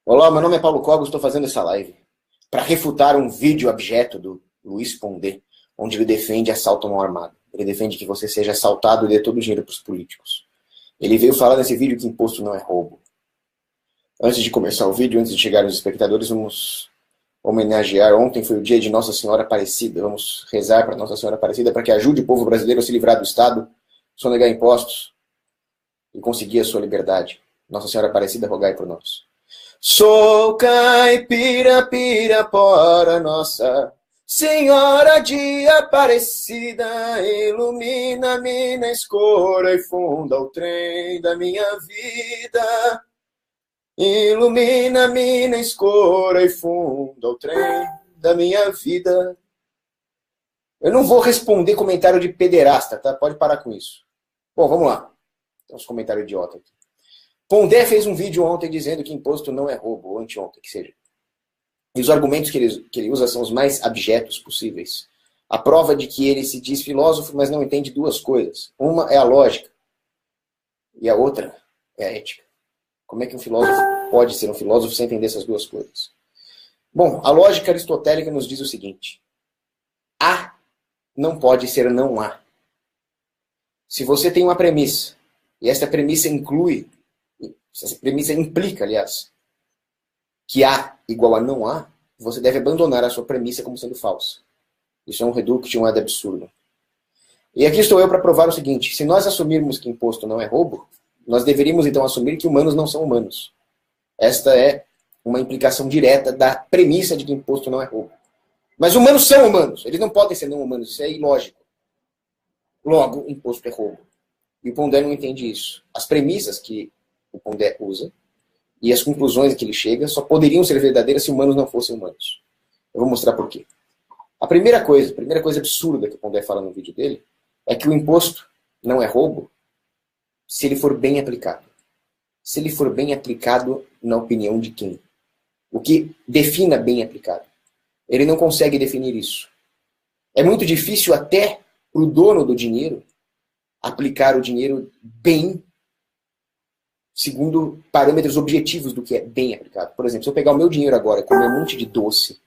Olá, meu nome é Paulo Cogos, estou fazendo essa live para refutar um vídeo abjeto do Luiz Pondé, onde ele defende assalto à mão armada. Ele defende que você seja assaltado e dê todo o dinheiro para os políticos. Ele veio falar nesse vídeo que imposto não é roubo. Antes de começar o vídeo, antes de chegar os espectadores, vamos homenagear. Ontem foi o dia de Nossa Senhora Aparecida. Vamos rezar para Nossa Senhora Aparecida para que ajude o povo brasileiro a se livrar do Estado, sonegar impostos e conseguir a sua liberdade. Nossa Senhora Aparecida, rogai por nós. Sou caipira, pirapora, Nossa Senhora de Aparecida, ilumina a mina escura e funda o trem da minha vida. Ilumina a mina escura e funda o trem da minha vida. Eu não vou responder comentário de pederasta, tá? Pode parar com isso. Bom, vamos lá. Tem uns comentários idiota aqui. Pondé fez um vídeo ontem dizendo que imposto não é roubo, ou anteontem, que seja. E os argumentos que ele usa são os mais abjetos possíveis. A prova de que ele se diz filósofo, mas não entende duas coisas. Uma é a lógica, e a outra é a ética. Como é que um filósofo pode ser um filósofo sem entender essas duas coisas? Bom, a lógica aristotélica nos diz o seguinte: há não pode ser não há. Se você tem uma premissa, e essa premissa implica, aliás, que há igual a não há, você deve abandonar a sua premissa como sendo falsa. Isso é um reduction ad absurdum. E aqui estou eu para provar o seguinte: se nós assumirmos que imposto não é roubo, nós deveríamos então assumir que humanos não são humanos. Esta é uma implicação direta da premissa de que imposto não é roubo. Mas humanos são humanos, eles não podem ser não humanos, isso é ilógico. Logo, imposto é roubo. E o Pondé não entende isso. As premissas que o Pondé usa e as conclusões que ele chega só poderiam ser verdadeiras se humanos não fossem humanos. Eu vou mostrar por quê. A primeira coisa absurda que o Pondé fala no vídeo dele é que o imposto não é roubo se ele for bem aplicado. Se ele for bem aplicado na opinião de quem? O que defina bem aplicado? Ele não consegue definir isso. É muito difícil até para o dono do dinheiro aplicar o dinheiro bem segundo parâmetros objetivos do que é bem aplicado. Por exemplo, se eu pegar o meu dinheiro agora e comer um monte de doce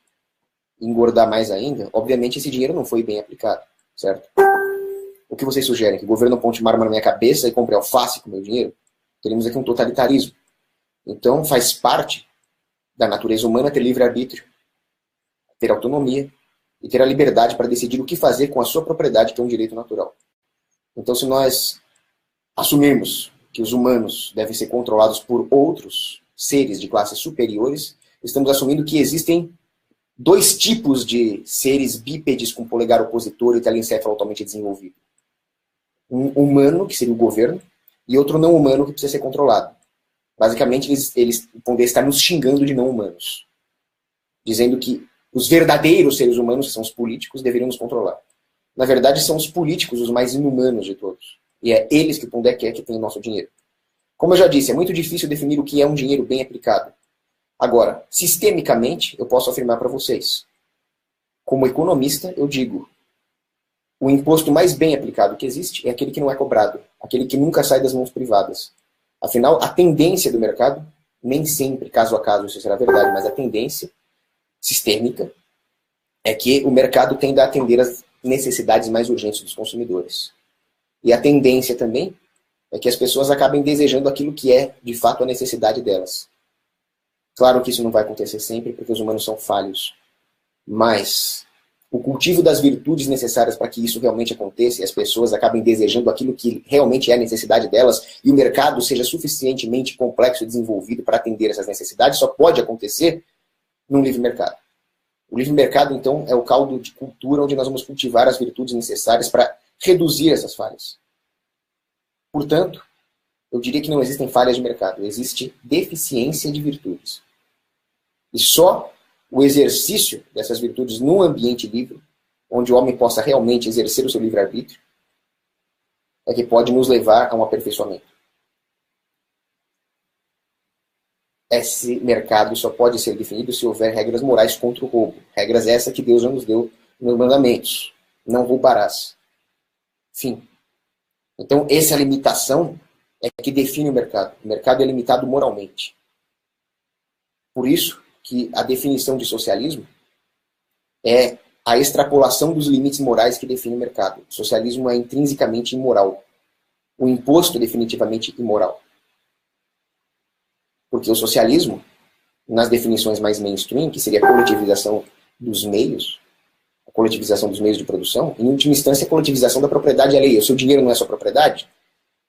e engordar mais ainda, obviamente esse dinheiro não foi bem aplicado, certo? O que vocês sugerem? Que o governo ponte uma arma na minha cabeça e compre alface com o meu dinheiro? Teremos aqui um totalitarismo. Então faz parte da natureza humana ter livre-arbítrio, ter autonomia e ter a liberdade para decidir o que fazer com a sua propriedade, que é um direito natural. Então, se nós assumirmos que os humanos devem ser controlados por outros seres de classes superiores, estamos assumindo que existem dois tipos de seres bípedes com polegar opositor e telencéfalo altamente desenvolvido. Um humano, que seria o governo, e outro não humano, que precisa ser controlado. Basicamente, eles podem estar nos xingando de não humanos, dizendo que os verdadeiros seres humanos, que são os políticos, deveriam nos controlar. Na verdade, são os políticos os mais inumanos de todos. E é eles que o Pondé quer que tenham nosso dinheiro. Como eu já disse, é muito difícil definir o que é um dinheiro bem aplicado. Agora, sistemicamente, eu posso afirmar para vocês. Como economista, eu digo, o imposto mais bem aplicado que existe é aquele que não é cobrado, aquele que nunca sai das mãos privadas. Afinal, a tendência do mercado, nem sempre, caso a caso, isso será verdade, mas a tendência sistêmica é que o mercado tende a atender às necessidades mais urgentes dos consumidores. E a tendência também é que as pessoas acabem desejando aquilo que é, de fato, a necessidade delas. Claro que isso não vai acontecer sempre, porque os humanos são falhos. Mas o cultivo das virtudes necessárias para que isso realmente aconteça e as pessoas acabem desejando aquilo que realmente é a necessidade delas e o mercado seja suficientemente complexo e desenvolvido para atender essas necessidades, só pode acontecer num livre mercado. O livre mercado, então, é o caldo de cultura onde nós vamos cultivar as virtudes necessárias para reduzir essas falhas. Portanto, eu diria que não existem falhas de mercado, existe deficiência de virtudes. E só o exercício dessas virtudes num ambiente livre, onde o homem possa realmente exercer o seu livre-arbítrio, é que pode nos levar a um aperfeiçoamento. Esse mercado só pode ser definido se houver regras morais contra o roubo. Regras essas que Deus já nos deu nos mandamentos. Não roubarás. Fim. Então, essa limitação é que define o mercado. O mercado é limitado moralmente. Por isso que a definição de socialismo é a extrapolação dos limites morais que define o mercado. O socialismo é intrinsecamente imoral. O imposto é definitivamente imoral. Porque o socialismo, nas definições mais mainstream, que seria a coletivização dos meios, a coletivização dos meios de produção, em última instância, a coletivização da propriedade alheia. O seu dinheiro não é sua propriedade?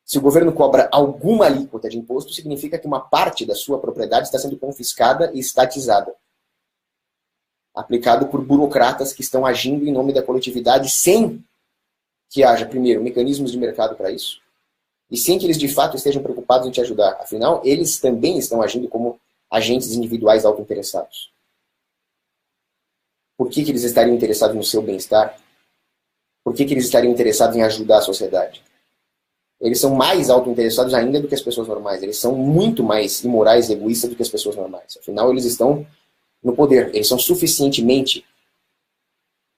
Se o governo cobra alguma alíquota de imposto, significa que uma parte da sua propriedade está sendo confiscada e estatizada. Aplicado por burocratas que estão agindo em nome da coletividade sem que haja, primeiro, mecanismos de mercado para isso, e sem que eles de fato estejam preocupados em te ajudar. Afinal, eles também estão agindo como agentes individuais autointeressados. Por que eles estariam interessados no seu bem-estar? Por que eles estariam interessados em ajudar a sociedade? Eles são mais autointeressados ainda do que as pessoas normais. Eles são muito mais imorais e egoístas do que as pessoas normais. Afinal, eles estão no poder. Eles são suficientemente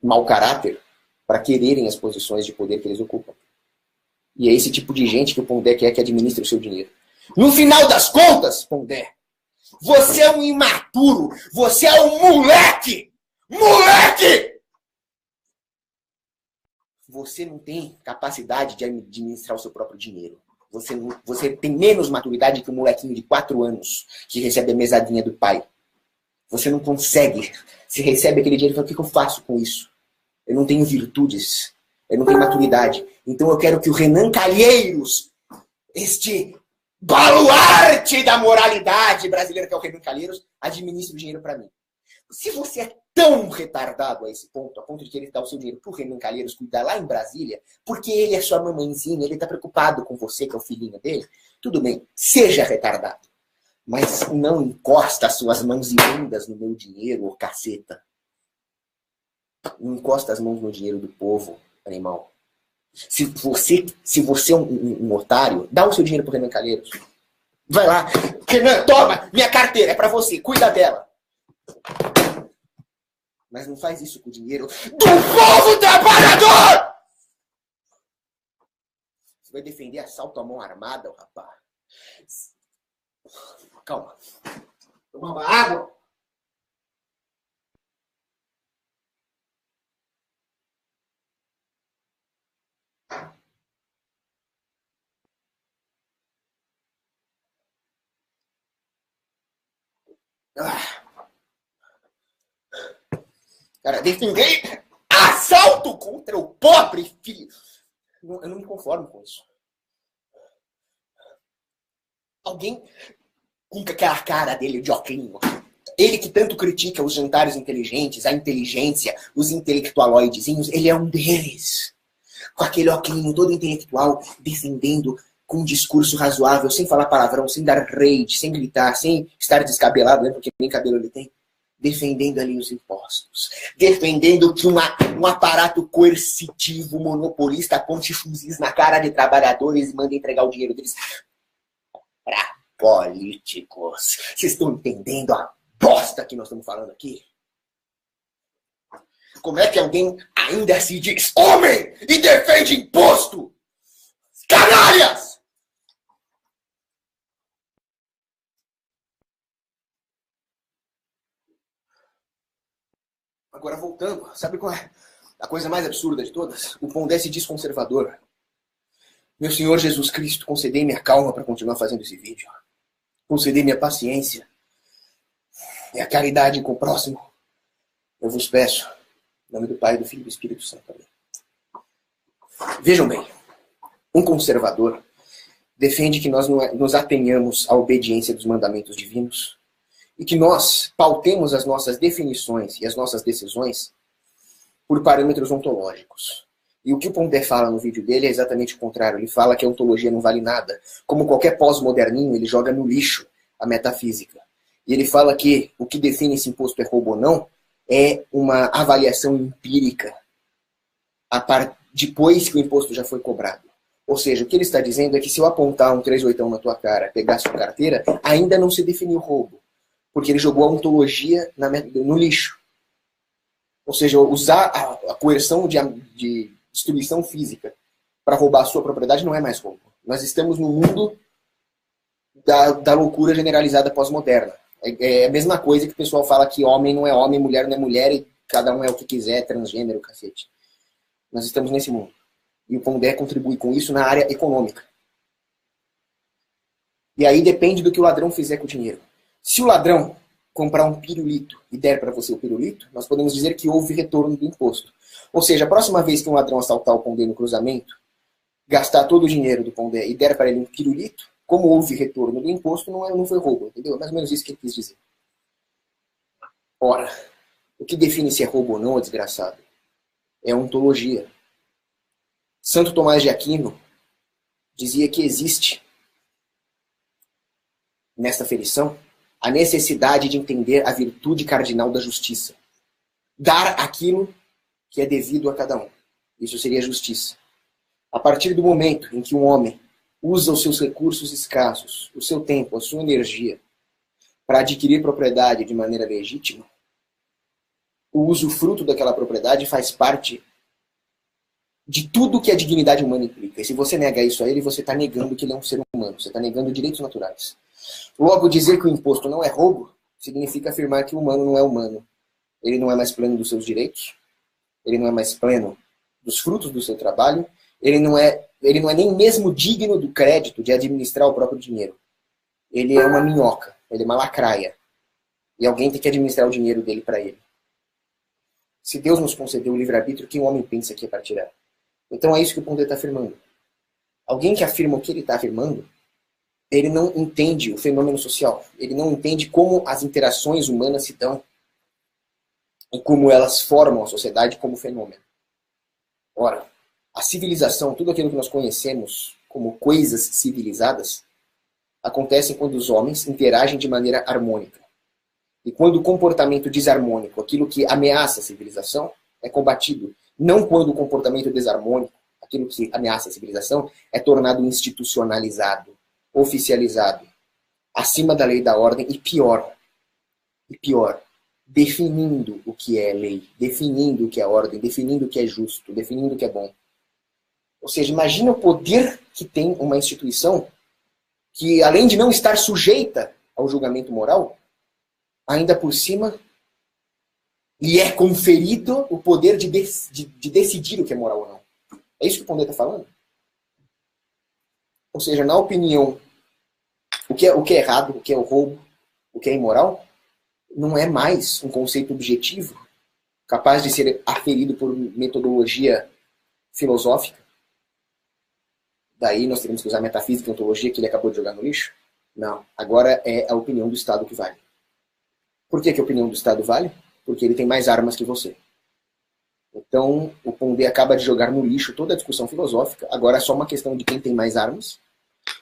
mau caráter para quererem as posições de poder que eles ocupam. E é esse tipo de gente que o Pondé quer que administre o seu dinheiro. No final das contas, Pondé, você é um imaturo. Você é um moleque! Moleque! Você não tem capacidade de administrar o seu próprio dinheiro. Você tem menos maturidade que um molequinho de 4 anos que recebe a mesadinha do pai. Você não consegue. Se recebe aquele dinheiro e fala, o que eu faço com isso? Eu não tenho virtudes. Eu não tenho maturidade. Então eu quero que o Renan Calheiros, este baluarte da moralidade brasileira que é o Renan Calheiros, administre o dinheiro para mim. Se você é tão retardado a esse ponto, a ponto de querer dar o seu dinheiro pro Renan Calheiros cuidar lá em Brasília, porque ele é sua mamãezinha, ele tá preocupado com você, que é o filhinho dele, tudo bem, seja retardado. Mas não encosta as suas mãos imundas no meu dinheiro, ô caceta. Não encosta as mãos no dinheiro do povo, animal. Se você é um otário, dá o seu dinheiro pro Renan Calheiros. Vai lá. Renan, toma, minha carteira, é pra você, cuida dela. Mas não faz isso com o dinheiro do povo trabalhador! Você vai defender assalto à mão armada, rapaz? Calma. Toma uma água. Cara, defender assalto contra o pobre filho. Eu não me conformo com isso. Alguém com aquela cara dele de óculos. Ele que tanto critica os jantares inteligentes, a inteligência, os intelectualoidezinhos, ele é um deles. Com aquele óculos todo intelectual, defendendo com um discurso razoável, sem falar palavrão, sem dar rage, sem gritar, sem estar descabelado, né, porque nem cabelo ele tem. Defendendo ali os impostos. Defendendo que um aparato coercitivo, monopolista, ponte fuzis na cara de trabalhadores e manda entregar o dinheiro deles para políticos. Vocês estão entendendo a bosta que nós estamos falando aqui? Como é que alguém ainda se diz homem e defende imposto? Canalhas! Agora voltando, sabe qual é a coisa mais absurda de todas? O Pondé se diz conservador. Meu Senhor Jesus Cristo, concedei-me a calma para continuar fazendo esse vídeo. Concedei-me a paciência e a caridade com o próximo. Eu vos peço, em nome do Pai, do Filho e do Espírito Santo. Amém. Vejam bem, um conservador defende que nós nos atenhamos à obediência dos mandamentos divinos e que nós pautemos as nossas definições e as nossas decisões por parâmetros ontológicos. E o que o Pondé fala no vídeo dele é exatamente o contrário. Ele fala que a ontologia não vale nada. Como qualquer pós-moderninho, ele joga no lixo a metafísica. E ele fala que o que define se imposto é roubo ou não é uma avaliação empírica depois que o imposto já foi cobrado. Ou seja, o que ele está dizendo é que se eu apontar um 38 na tua cara, pegar sua carteira, ainda não se definiu roubo. Porque ele jogou a ontologia no lixo. Ou seja, usar a coerção de destruição física para roubar a sua propriedade não é mais roubo. Nós estamos no mundo da loucura generalizada pós-moderna. É a mesma coisa que o pessoal fala que homem não é homem, mulher não é mulher, e cada um é o que quiser, transgênero, cacete. Nós estamos nesse mundo. E o Pondé contribui com isso na área econômica. E aí depende do que o ladrão fizer com o dinheiro. Se o ladrão comprar um pirulito e der para você o pirulito, nós podemos dizer que houve retorno do imposto. Ou seja, a próxima vez que um ladrão assaltar o Pondé no cruzamento, gastar todo o dinheiro do Pondé e der para ele um pirulito, como houve retorno do imposto, não foi roubo, entendeu? Mais ou menos isso que ele quis dizer. Ora, o que define se é roubo ou não, desgraçado, é a ontologia. Santo Tomás de Aquino dizia que existe, nesta ferição, a necessidade de entender a virtude cardinal da justiça. Dar aquilo que é devido a cada um. Isso seria justiça. A partir do momento em que um homem usa os seus recursos escassos, o seu tempo, a sua energia, para adquirir propriedade de maneira legítima, o usufruto daquela propriedade faz parte de tudo que a dignidade humana implica. E se você nega isso a ele, você está negando que ele é um ser humano. Você está negando direitos naturais. Logo, dizer que o imposto não é roubo significa afirmar que o humano não é humano. Ele não é mais pleno dos seus direitos, ele não é mais pleno dos frutos do seu trabalho, ele não é nem mesmo digno do crédito de administrar o próprio dinheiro. Ele é uma minhoca, ele é uma lacraia. E alguém tem que administrar o dinheiro dele para ele. Se Deus nos concedeu o livre-arbítrio, quem o homem pensa que é para tirar? Então é isso que o Pondé está afirmando. Alguém que afirma o que ele está afirmando, ele não entende o fenômeno social. Ele não entende como as interações humanas se dão e como elas formam a sociedade como fenômeno. Ora, a civilização, tudo aquilo que nós conhecemos como coisas civilizadas, acontece quando os homens interagem de maneira harmônica. E quando o comportamento desarmônico, aquilo que ameaça a civilização, é combatido. Não quando o comportamento desarmônico, aquilo que ameaça a civilização, é tornado institucionalizado, oficializado, acima da lei e da ordem, e pior, definindo o que é lei, definindo o que é ordem, definindo o que é justo, definindo o que é bom. Ou seja, imagina o poder que tem uma instituição que, além de não estar sujeita ao julgamento moral, ainda por cima lhe é conferido o poder de decidir o que é moral ou não. É isso que o Pondé está falando? Ou seja, na opinião, o que é errado, o que é o roubo, o que é imoral, não é mais um conceito objetivo, capaz de ser aferido por metodologia filosófica. Daí nós teremos que usar metafísica e ontologia que ele acabou de jogar no lixo? Não. Agora é a opinião do Estado que vale. Por que a opinião do Estado vale? Porque ele tem mais armas que você. Então, o Pondé acaba de jogar no lixo toda a discussão filosófica. Agora é só uma questão de quem tem mais armas.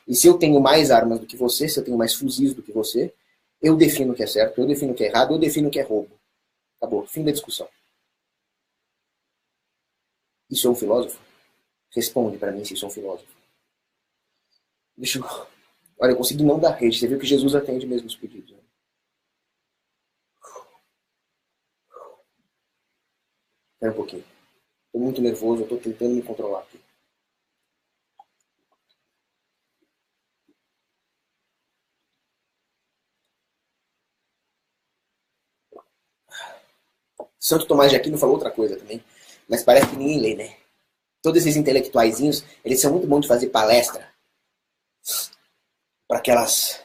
E se eu tenho mais armas do que você, se eu tenho mais fuzis do que você, eu defino o que é certo, eu defino o que é errado, eu defino o que é roubo. Acabou. Fim da discussão. Isso é um filósofo? Responde para mim se isso é um filósofo. Deixa eu... Olha, eu consegui não dar rede. Você viu que Jesus atende mesmo os pedidos. Né? Espera um pouquinho. Estou muito nervoso, eu estou tentando me controlar aqui. Santo Tomás de Aquino falou outra coisa também, mas parece que ninguém lê, né? Todos esses intelectuaizinhos, eles são muito bons de fazer palestra para aquelas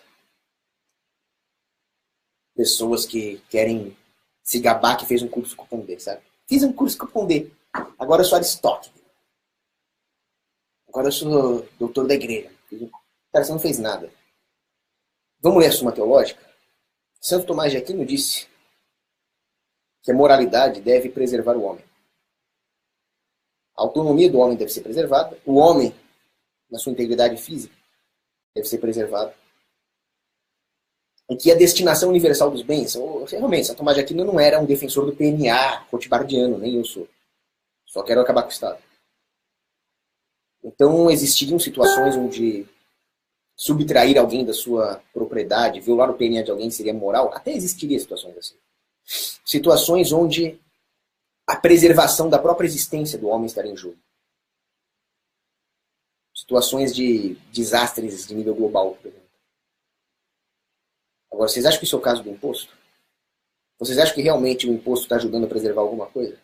pessoas que querem se gabar que fez um curso com o Pondé, sabe? Fiz um curso com o Pondé. Agora eu sou Aristóteles. Agora eu sou doutor da igreja. Cara, você não fez nada. Vamos ler a Suma Teológica? Santo Tomás de Aquino disse que a moralidade deve preservar o homem. A autonomia do homem deve ser preservada. O homem, na sua integridade física, deve ser preservado. E que a destinação universal dos bens... Realmente, Santo Tomás de Aquino não era um defensor do PNA rothbardiano, nem eu sou. Só quero acabar com o Estado. Então, existiriam situações onde subtrair alguém da sua propriedade, violar o PNA de alguém seria moral. Até existiria situações assim. Situações onde a preservação da própria existência do homem estaria em jogo. Situações de desastres de nível global, por exemplo. Agora, vocês acham que isso é o caso do imposto? Vocês acham que realmente o imposto está ajudando a preservar alguma coisa?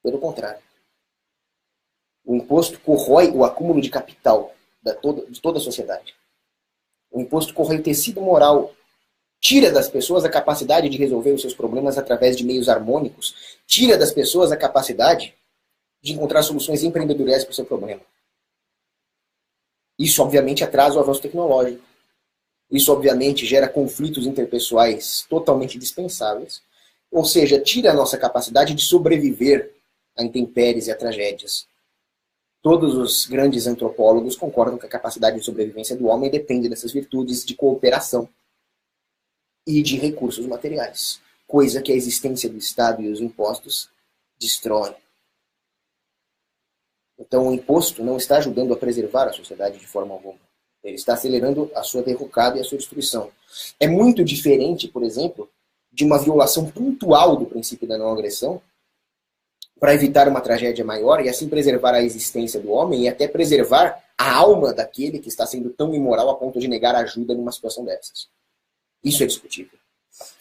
Pelo contrário. O imposto corrói o acúmulo de capital de toda a sociedade. O imposto corrói o tecido moral, tira das pessoas a capacidade de resolver os seus problemas através de meios harmônicos, tira das pessoas a capacidade de encontrar soluções empreendedorais para o seu problema. Isso, obviamente, atrasa o avanço tecnológico. Isso, obviamente, gera conflitos interpessoais totalmente dispensáveis. Ou seja, tira a nossa capacidade de sobreviver a intempéries e a tragédias. Todos os grandes antropólogos concordam que a capacidade de sobrevivência do homem depende dessas virtudes de cooperação e de recursos materiais, coisa que a existência do Estado e os impostos destroem. Então o imposto não está ajudando a preservar a sociedade de forma alguma. Ele está acelerando a sua derrocada e a sua destruição. É muito diferente, por exemplo, de uma violação pontual do princípio da não agressão, para evitar uma tragédia maior e assim preservar a existência do homem e até preservar a alma daquele que está sendo tão imoral a ponto de negar ajuda numa situação dessas. Isso é discutível.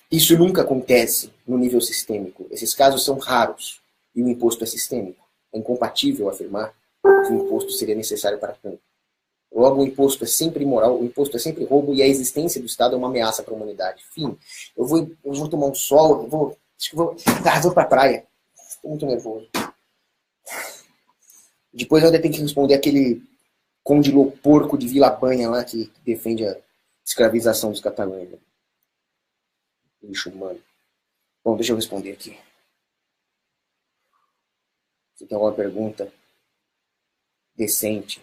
Isso nunca acontece no nível sistêmico. Esses casos são raros e o imposto é sistêmico. É incompatível afirmar que o imposto seria necessário para tanto. Logo, o imposto é sempre imoral, o imposto é sempre roubo e a existência do Estado é uma ameaça para a humanidade. Fim. Eu vou tomar um sol, vou para a praia. Estou muito nervoso. Depois eu ainda tenho que responder aquele condilô porco de Vila Banha lá que defende a escravização dos catalães. Lixo humano. Bom, deixa eu responder aqui. Se tem alguma pergunta decente.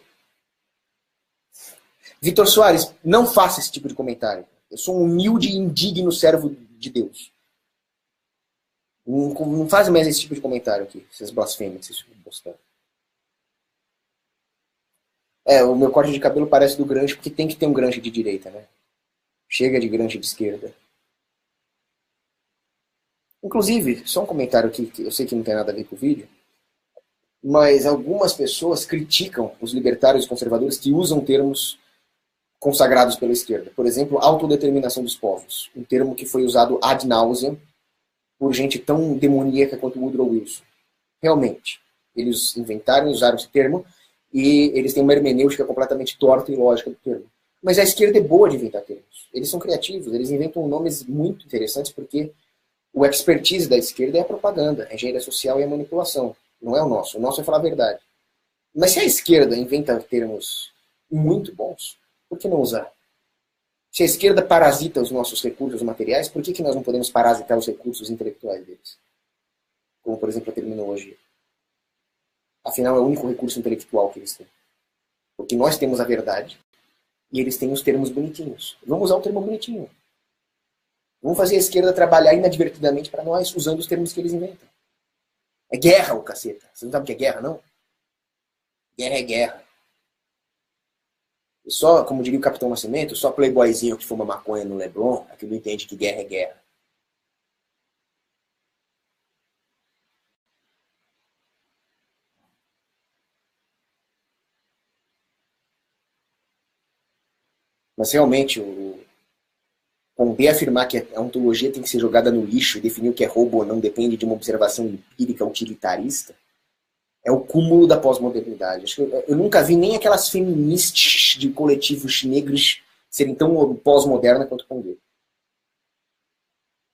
Vitor Soares, não faça esse tipo de comentário. Eu sou um humilde e indigno servo de Deus. Não faz mais esse tipo de comentário aqui, essas blasfêmias que vocês ficam postando. O meu corte de cabelo parece do Gramsci, porque tem que ter um Gramsci de direita, né? Chega de Gramsci de esquerda. Inclusive, só um comentário aqui, que eu sei que não tem nada a ver com o vídeo, mas algumas pessoas criticam os libertários e conservadores que usam termos consagrados pela esquerda. Por exemplo, autodeterminação dos povos. Um termo que foi usado ad nauseam por gente tão demoníaca quanto Woodrow Wilson. Realmente, eles inventaram e usaram esse termo e eles têm uma hermenêutica completamente torta e ilógica do termo. Mas a esquerda é boa de inventar termos. Eles são criativos, eles inventam nomes muito interessantes porque o expertise da esquerda é a propaganda, a engenharia social e a manipulação. Não é o nosso. O nosso é falar a verdade. Mas se a esquerda inventa termos muito bons, por que não usar? Se a esquerda parasita os nossos recursos materiais, por que nós não podemos parasitar os recursos intelectuais deles? Como, por exemplo, a terminologia. Afinal, é o único recurso intelectual que eles têm. Porque nós temos a verdade e eles têm os termos bonitinhos. Vamos usar o termo bonitinho. Vamos fazer a esquerda trabalhar inadvertidamente para nós, usando os termos que eles inventam. É guerra, ô caceta. Você não sabe o que é guerra, não? Guerra é guerra. E só, como diria o Capitão Nascimento, só playboyzinho que fuma maconha no Leblon é que não entende que guerra é guerra. Mas realmente, Pondé afirmar que a ontologia tem que ser jogada no lixo e definir o que é roubo ou não depende de uma observação empírica utilitarista é o cúmulo da pós-modernidade. Eu nunca vi nem aquelas feministas de coletivos negros serem tão pós-modernas quanto Pondé.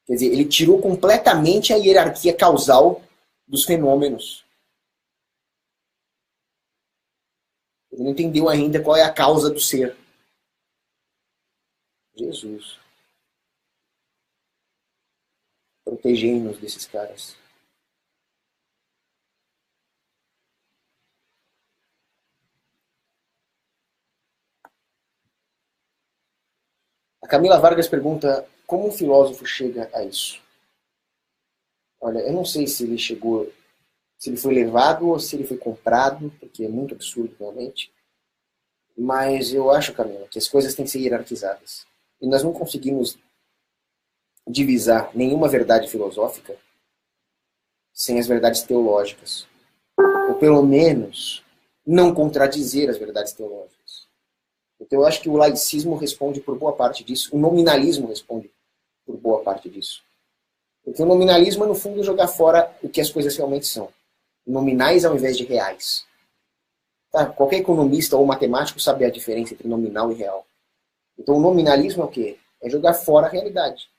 Quer dizer, ele tirou completamente a hierarquia causal dos fenômenos. Ele não entendeu ainda qual é a causa do ser. Jesus. Protegei-nos desses caras. A Camila Vargas pergunta como um filósofo chega a isso. Olha, eu não sei se ele chegou, se ele foi levado ou se ele foi comprado, porque é muito absurdo realmente. Mas eu acho, Camila, que as coisas têm que ser hierarquizadas. E nós não conseguimos divisar nenhuma verdade filosófica sem as verdades teológicas. Ou pelo menos não contradizer as verdades teológicas. Então eu acho que o laicismo responde por boa parte disso, o nominalismo responde por boa parte disso. Porque o nominalismo é, no fundo, jogar fora o que as coisas realmente são. Nominais ao invés de reais. Tá? Qualquer economista ou matemático sabe a diferença entre nominal e real. Então o nominalismo é o quê? É jogar fora a realidade.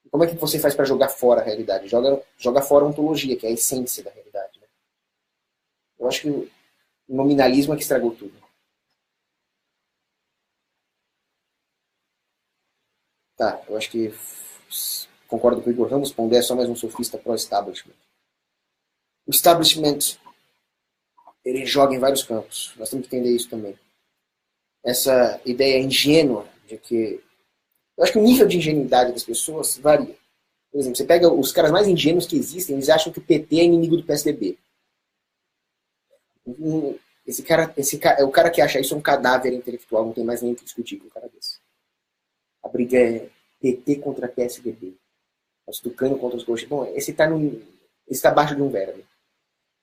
E como é que você faz para jogar fora a realidade? Joga fora a ontologia, que é a essência da realidade. Né? Eu acho que o nominalismo é que estragou tudo. Tá, eu acho que concordo com o Igor Ramos, Pondé é só mais um sofista pró-establishment. O establishment, ele joga em vários campos. Nós temos que entender isso também. Essa ideia ingênua de que... Eu acho que o nível de ingenuidade das pessoas varia. Por exemplo, você pega os caras mais ingênuos que existem, eles acham que o PT é inimigo do PSDB. Esse cara, o cara que acha isso é um cadáver intelectual, não tem mais nem o que discutir com um cara desse. A briga é PT contra PSDB. Os tucanos contra os coxas. Bom, esse está abaixo de um verbo.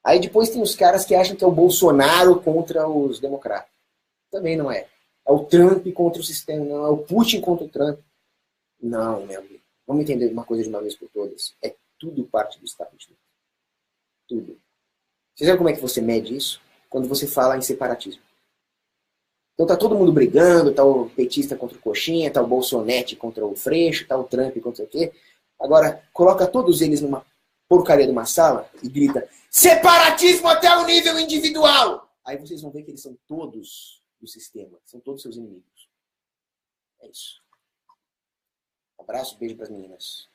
Aí depois tem os caras que acham que é o Bolsonaro contra os democratas. Também não é. É o Trump contra o sistema, não. É o Putin contra o Trump. Não, meu amigo. Vamos entender uma coisa de uma vez por todas. É tudo parte do establishment. Tudo. Você sabe como é que você mede isso? Quando você fala em separatismo. Então tá todo mundo brigando, tá o petista contra o coxinha, tá o Bolsonete contra o Freixo, tá o Trump contra o quê. Agora, coloca todos eles numa porcaria de uma sala e grita separatismo até o nível individual! Aí vocês vão ver que eles são todos do sistema, são todos seus inimigos. É isso. Um abraço, beijo pras meninas.